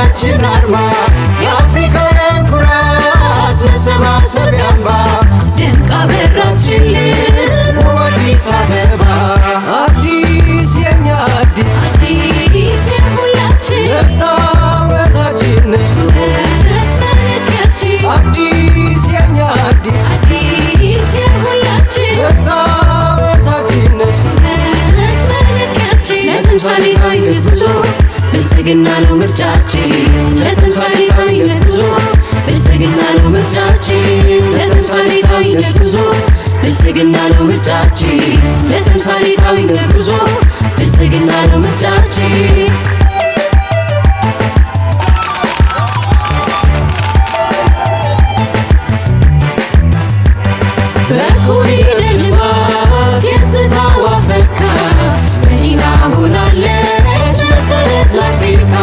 የሀገራችን አርማ የአፍሪካውያን ኩራት መሰባሰቢያ አምባ ደምቃ በራችልን አዲስ አበባ አዲስ የኛ አዲስ አዲስ የሁላችን መስታወታችን ውበት መለኪያችን አዲስ የኛ አዲስ አዲስ የሁላችን መስታወታችን ውበት መለኪያችን ለተምሳሌታዊነት ጉዞ ብልጽግና ነው ምርጫችን ለተምሳሌታዊነት ጉዞ ብልጽግና ነው ምርጫችን ለተምሳሌታዊነት ጉዞ ብልጽግና ነው ምርጫችን ለተምሳሌታዊነት ጉዞ ብልጽግና ነው ምርጫችን በኮሪደር ልማት የስታዋ ፈካ መዲና ሆናለች መሰረት ለአፍሪካ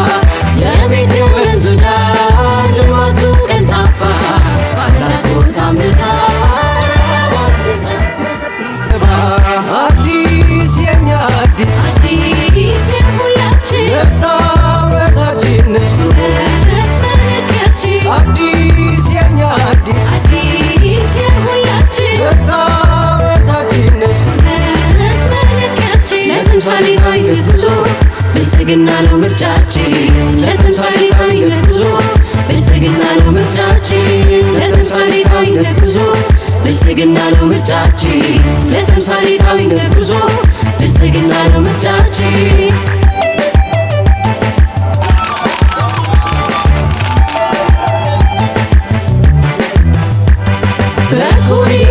የቤት የወንዙ ዳር ልማቱ ቀልጣፋ ባላት ቦታ አምርታ ረሃባችን ጠፋ አዲስ የኛ አዲስ አዲስ የሁላችን መስታወታችን ውበት መለኪያችን አዲስ የኛ አዲስ አዲስ የሁላችን መስታወታችን ውበት መለኪያችን ለተምሳሌታዊነት ጉዞ ብልጽግና ነው ምርጫችን ለተምሳሌታዊነት ጉዞ ብልጽግና ነው ምርጫችን ለተምሳሌታዊነት ጉዞ ብልጽግና ነው ምርጫችን ለተምሳሌታዊነት ጉዞ ብልጽግና ነው ምርጫችን በኮሪደር